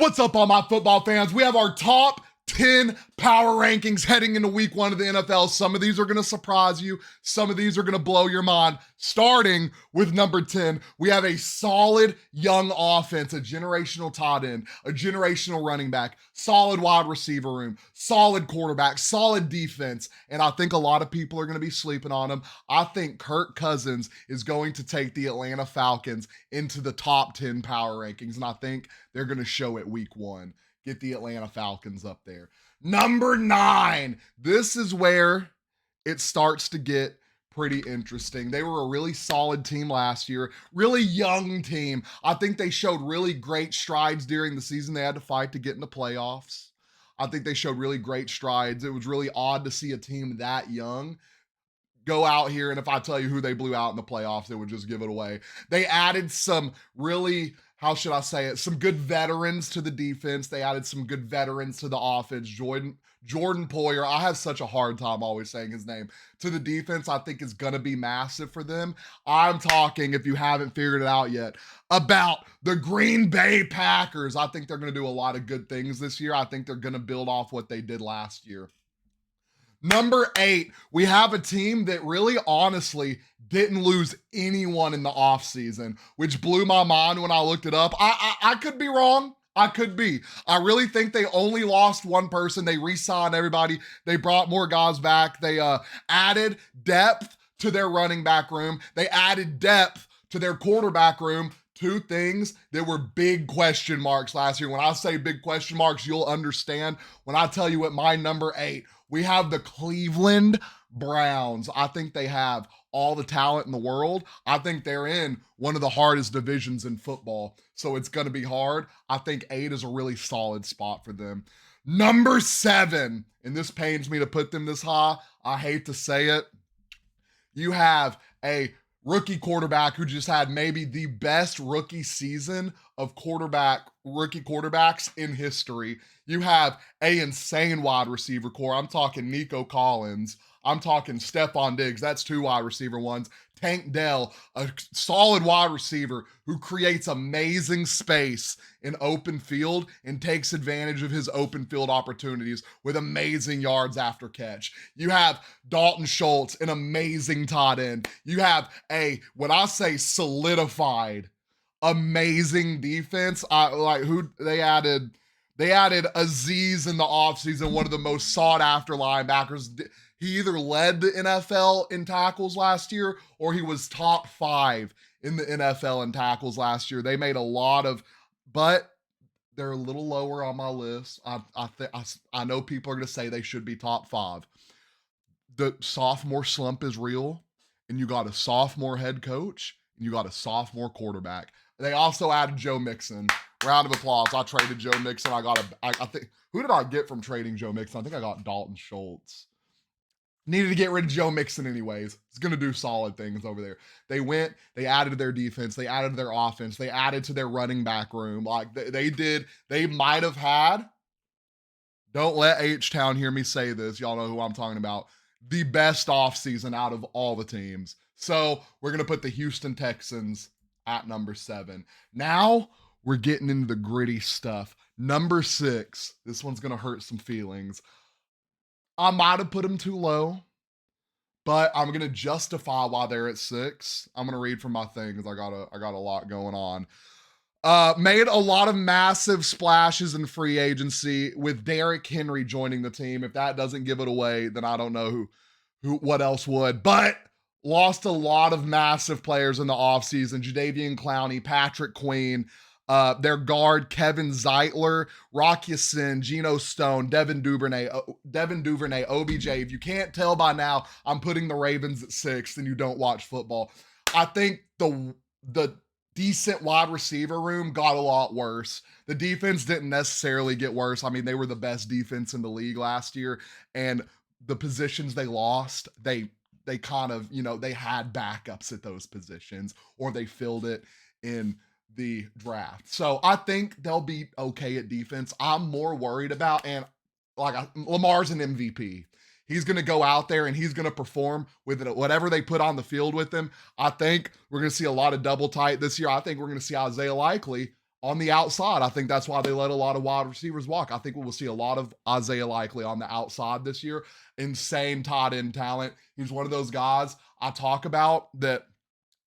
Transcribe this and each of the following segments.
What's up, all my football fans? We have our top 10 power rankings heading into week one of the NFL. Some of these are going to surprise you. Some of these are going to blow your mind. Starting with number 10, we have a solid young offense, a generational tight end, a generational running back, solid wide receiver room, solid quarterback, solid defense. And I think a lot of people are going to be sleeping on him. I think Kirk Cousins is going to take the Atlanta Falcons into the top 10 power rankings. And I think they're going to show it week one. Get the Atlanta Falcons up there. Number 9. This is where it starts to get pretty interesting. They were a really solid team last year, really young team. I think they showed really great strides during the season. They had to fight to get in the playoffs. I think they showed really great strides. It was really odd to see a team that young go out here, and if I tell you who they blew out in the playoffs, it would just give it away. They added some really, how should I say it, some good veterans to the defense. They added some good veterans to the offense. Jordan Poyer, I have such a hard time always saying his name, to the defense, I think is going to be massive for them. I'm talking, if you haven't figured it out yet, about the Green Bay Packers. I think they're going to do a lot of good things this year. I think they're going to build off what they did last year. Number 8, we have a team that really honestly didn't lose anyone in the offseason, which blew my mind when I looked it up. I could be wrong. I could be. I really think they only lost one person. They re-signed everybody. They brought more guys back. They added depth to their running back room. They added depth to their quarterback room. Two things that were big question marks last year. When I say big question marks, you'll understand when I tell you at my number 8, we have the Cleveland Browns. I think they have all the talent in the world. I think they're in one of the hardest divisions in football, so it's going to be hard. I think 8 is a really solid spot for them. Number 7, and this pains me to put them this high. I hate to say it. You have a rookie quarterback who just had maybe the best rookie season of rookie quarterbacks in history. You have a insane wide receiver core. I'm talking Nico Collins. I'm talking Stephon Diggs. That's 2 wide receiver ones. Tank Dell, a solid wide receiver who creates amazing space in open field and takes advantage of his open field opportunities with amazing yards after catch. You have Dalton Schultz, an amazing tight end. You have when I say solidified, amazing defense. They added Aziz in the offseason, one of the most sought after linebackers. He either led the NFL in tackles last year or he was top 5 in the NFL in tackles last year. They made a lot of, but they're a little lower on my list. I know people are going to say they should be top 5. The sophomore slump is real, and you got a sophomore head coach, and you got a sophomore quarterback. They also added Joe Mixon. Round of applause. I traded Joe Mixon. I think, who did I get from trading Joe Mixon? I think I got Dalton Schultz. Needed to get rid of Joe Mixon anyways. He's going to do solid things over there. They added to their defense. They added to their offense. They added to their running back room. They might have had, don't let H-Town hear me say this. Y'all know who I'm talking about. The best offseason out of all the teams. So we're going to put the Houston Texans at number 7. Now we're getting into the gritty stuff. Number 6. This one's going to hurt some feelings. I might have put them too low, but I'm going to justify why they're at 6. I'm going to read from my thing because I got a lot going on. Made a lot of massive splashes in free agency with Derrick Henry joining the team. If that doesn't give it away, then I don't know what else would. But lost a lot of massive players in the offseason. Jadeveon Clowney, Patrick Queen, their guard, Kevin Zeitler, Rock Ya-Sin, Geno Stone, Devin Duvernay, OBJ. If you can't tell by now, I'm putting the Ravens at 6 and you don't watch football. I think the decent wide receiver room got a lot worse. The defense didn't necessarily get worse. I mean, they were the best defense in the league last year, and the positions they lost, they kind of, they had backups at those positions, or they filled it in the draft. So I think they'll be okay at defense. I'm more worried about, and Lamar's an MVP. He's going to go out there and he's going to perform with whatever they put on the field with him. I think we're going to see a lot of double tight this year. I think we're going to see Isaiah Likely on the outside. I think that's why they let a lot of wide receivers walk. I think we will see a lot of Isaiah Likely on the outside this year. Insane tight end talent. He's one of those guys I talk about that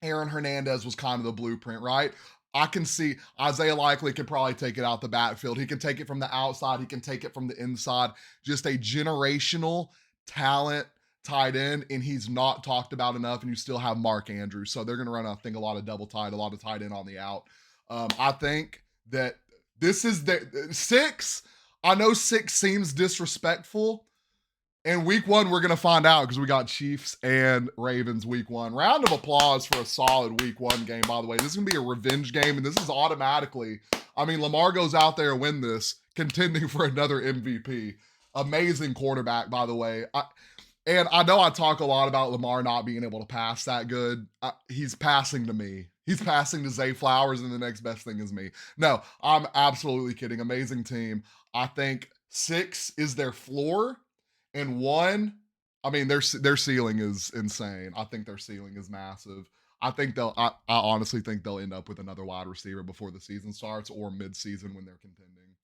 Aaron Hernandez was kind of the blueprint, right? I can see Isaiah Likely could probably take it out the backfield. He can take it from the outside. He can take it from the inside. Just a generational talent tight end, and he's not talked about enough. And you still have Mark Andrews. So they're going to run, I think, a lot of double tight, a lot of tight end on the out. I think that this is the 6. I know 6 seems disrespectful. And week 1, we're going to find out because we got Chiefs and Ravens week 1. Round of applause for a solid week 1 game, by the way. This is going to be a revenge game, and this is automatically, I mean, Lamar goes out there and win this, contending for another MVP. Amazing quarterback, by the way. And I know I talk a lot about Lamar not being able to pass that good. He's passing to me. He's passing to Zay Flowers, and the next best thing is me. No, I'm absolutely kidding. Amazing team. I think 6 is their floor. And 1, I mean, their ceiling is insane. I think their ceiling is massive. I honestly think they'll end up with another wide receiver before the season starts or mid-season when they're contending.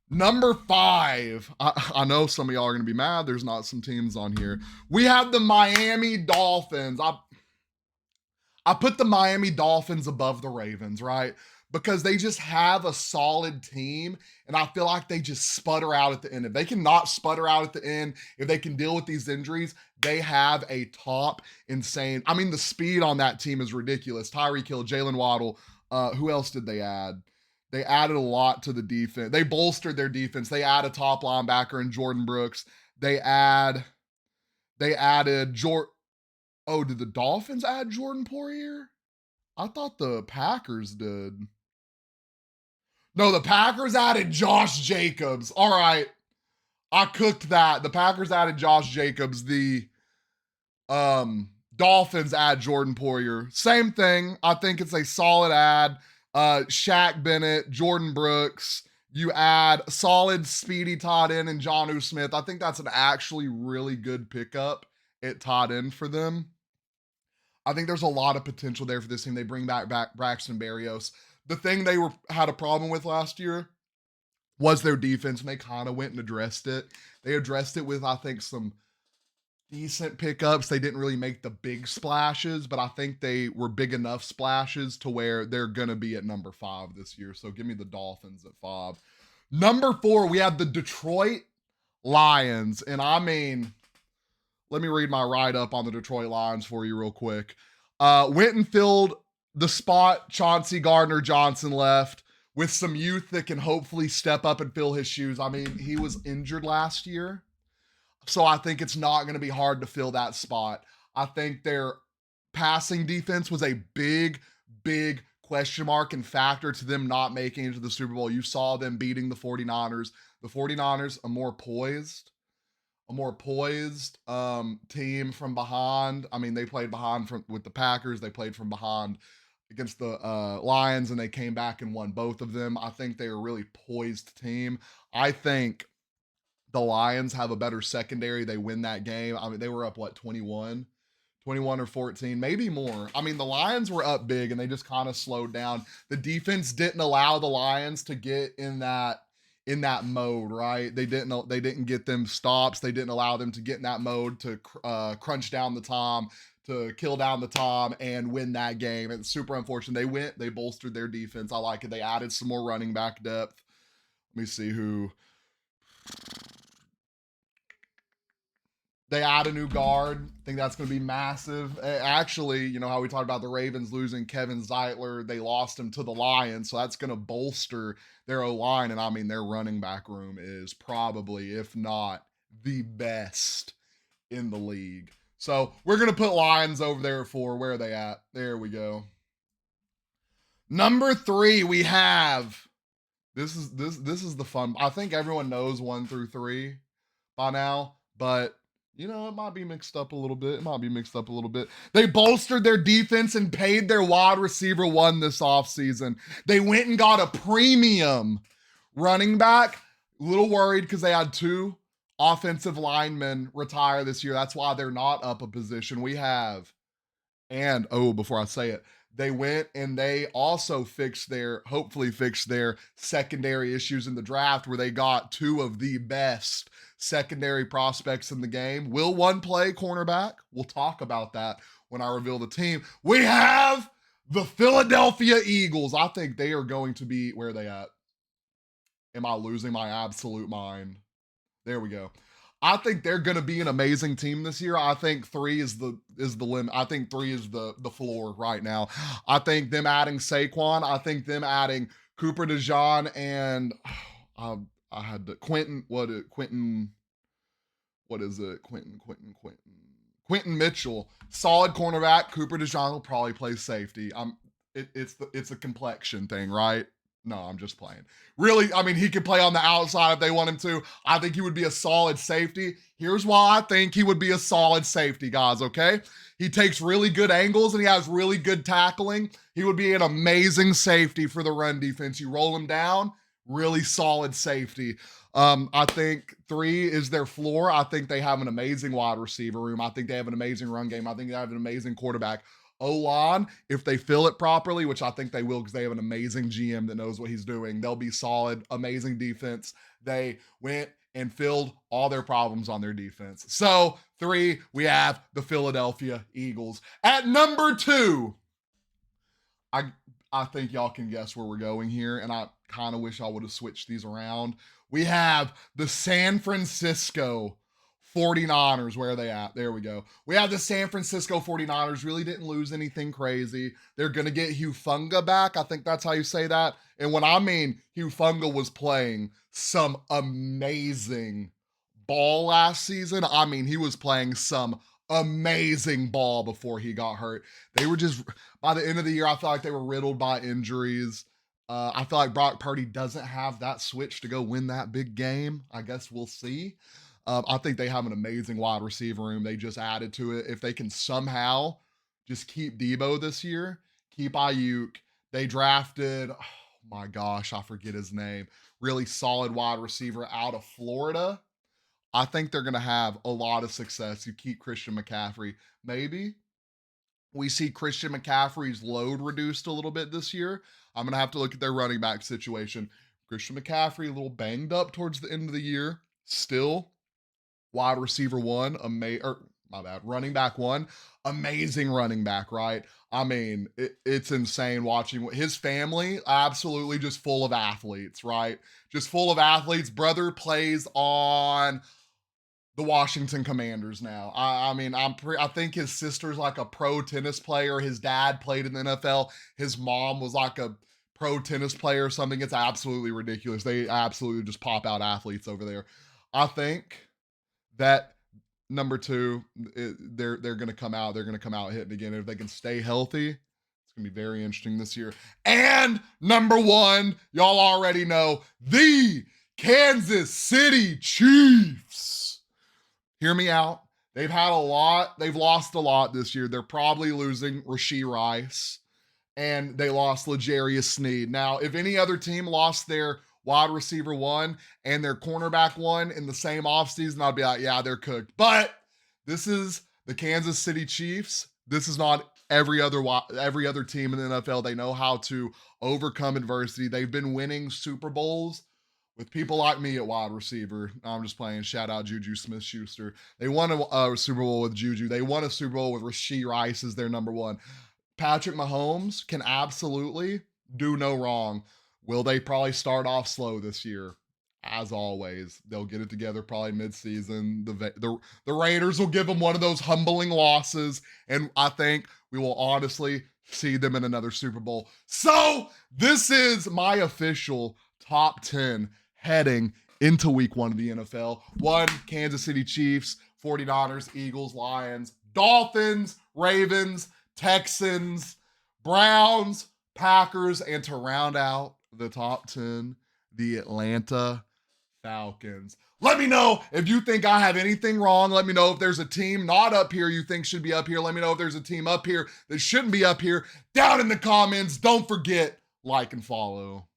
Number 5. I know some of y'all are going to be mad. There's not some teams on here. We have the Miami Dolphins. I put the Miami Dolphins above the Ravens, right? Because they just have a solid team, and I feel like they just sputter out at the end. If they cannot sputter out at the end, if they can deal with these injuries, they have a top insane. I mean, the speed on that team is ridiculous. Tyreek Hill, Jalen Waddle. Who else did they add? They added a lot to the defense. They bolstered their defense. They add a top linebacker in Jordan Brooks. They added Jordan. Oh, did the Dolphins add Jordan Poirier? I thought the Packers did. No, the Packers added Josh Jacobs. All right. I cooked that. The Packers added Josh Jacobs. The Dolphins add Jordan Poirier. Same thing. I think it's a solid add. Shaq Bennett, Jordan Brooks. You add solid, speedy tight end and Jonnu Smith. I think that's an actually really good pickup at tight end for them. I think there's a lot of potential there for this team. They bring back Braxton Berrios. The thing they had a problem with last year was their defense, and they kind of went and addressed it. They addressed it with, I think, some decent pickups. They didn't really make the big splashes, but I think they were big enough splashes to where they're going to be at number 5 this year. So give me the Dolphins at 5. Number 4, we have the Detroit Lions. And I mean, let me read my write-up on the Detroit Lions for you real quick. Went and filled the spot Chauncey Gardner-Johnson left with some youth that can hopefully step up and fill his shoes. I mean, he was injured last year, so I think it's not going to be hard to fill that spot. I think their passing defense was a big, big question mark and factor to them not making it to the Super Bowl. You saw them beating the 49ers. The 49ers are more poised team from behind. I mean, they played behind with the Packers. They played from behind against the Lions, and they came back and won both of them. I think they're a really poised team. I think the Lions have a better secondary. They win that game. I mean, they were up, 21 or 14, maybe more. I mean, the Lions were up big, and they just kind of slowed down. The defense didn't allow the Lions to get in that mode, right? They didn't get them stops. They didn't allow them to get in that mode to crunch down the time, to kill down the time and win that game. It's super unfortunate. They bolstered their defense. I like it. They added some more running back depth. Let me see who. They add a new guard. I think that's going to be massive. Actually, you know how we talked about the Ravens losing Kevin Zeitler. They lost him to the Lions, so that's going to bolster their O-line. And I mean, their running back room is probably, if not the best in the league. So we're going to put Lions over there for where are they at? There we go. Number 3, we have, this is the fun. I think everyone knows 1 through 3 by now, but you know, it might be mixed up a little bit. They bolstered their defense and paid their wide receiver 1 this offseason. They went and got a premium running back. A little worried because they had 2 offensive linemen retire this year. That's why they're not up a position. Before I say it, they went and they also hopefully fixed their secondary issues in the draft where they got two of the best secondary prospects in the game. Will one play cornerback? We'll talk about that when I reveal the team. We have the Philadelphia Eagles. I think they are going to be, where are they at? Am I losing my absolute mind? There we go. I think they're going to be an amazing team this year. I think 3 is the limit. I think 3 is the floor right now. I think them adding Saquon. I think them adding Cooper DeJean and I had the Quentin. What is it? Quentin Mitchell, solid cornerback. Cooper DeJean will probably play safety. It's a complexion thing, right? No, I'm just playing. Really, I mean, he could play on the outside if they want him to. I think he would be a solid safety. Here's why I think he would be a solid safety, guys, okay? He takes really good angles and he has really good tackling. He would be an amazing safety for the run defense. You roll him down, really solid safety. I think 3 is their floor. I think they have an amazing wide receiver room. I think they have an amazing run game. I think they have an amazing quarterback. O-line, if they fill it properly, which I think they will because they have an amazing GM that knows what he's doing, they'll be solid, amazing defense. They went and filled all their problems on their defense. So 3, we have the Philadelphia Eagles. At number 2, I think y'all can guess where we're going here, and I kind of wish I would have switched these around. We have the San Francisco 49ers. Where are they at? There we go. We have the San Francisco 49ers. Really didn't lose anything crazy. They're going to get Hufanga back. I think that's how you say that. And when I mean Hufanga was playing some amazing ball last season, I mean he was playing some amazing ball before he got hurt. They were just, by the end of the year, I felt like they were riddled by injuries. I feel like Brock Purdy doesn't have that switch to go win that big game. I guess we'll see. I think they have an amazing wide receiver room. They just added to it. If they can somehow just keep Debo this year, keep Ayuk. They drafted, oh my gosh, I forget his name. Really solid wide receiver out of Florida. I think they're going to have a lot of success. You keep Christian McCaffrey. Maybe we see Christian McCaffrey's load reduced a little bit this year. I'm going to have to look at their running back situation. Christian McCaffrey, a little banged up towards the end of the year. Still, wide receiver 1, running back 1, amazing running back, right? I mean, it's insane watching his family, absolutely just full of athletes, right? Just full of athletes. Brother plays on the Washington Commanders now. I think his sister's like a pro tennis player. His dad played in the NFL. His mom was like a pro tennis player or something. It's absolutely ridiculous. They absolutely just pop out athletes over there. I think that number 2, they're going to come out. They're going to come out hitting again. If they can stay healthy, it's going to be very interesting this year. And number 1, y'all already know, the Kansas City Chiefs. Hear me out. They've lost a lot this year. They're probably losing Rashee Rice, and they lost L'Jarius Sneed. Now, if any other team lost their wide receiver 1 and their cornerback 1 in the same offseason, I'd be like, yeah, they're cooked. But this is the Kansas City Chiefs. This is not every other team in the NFL. They know how to overcome adversity. They've been winning Super Bowls with people like me at wide receiver. I'm just playing. Shout out Juju Smith-Schuster. They won a Super Bowl with Juju. They won a Super Bowl with Rashee Rice as their number 1. Patrick Mahomes can absolutely do no wrong. Will they probably start off slow this year? As always, they'll get it together probably mid-season. The Raiders will give them one of those humbling losses, and I think we will honestly see them in another Super Bowl. So this is my official top 10 heading into week 1 of the NFL. 1, Kansas City Chiefs, 49ers, Eagles, Lions, Dolphins, Ravens, Texans, Browns, Packers, and to round out the top 10, the Atlanta Falcons. Let me know if you think I have anything wrong. Let me know if there's a team not up here you think should be up here. Let me know if there's a team up here that shouldn't be up here. Down in the comments. Don't forget, like and follow.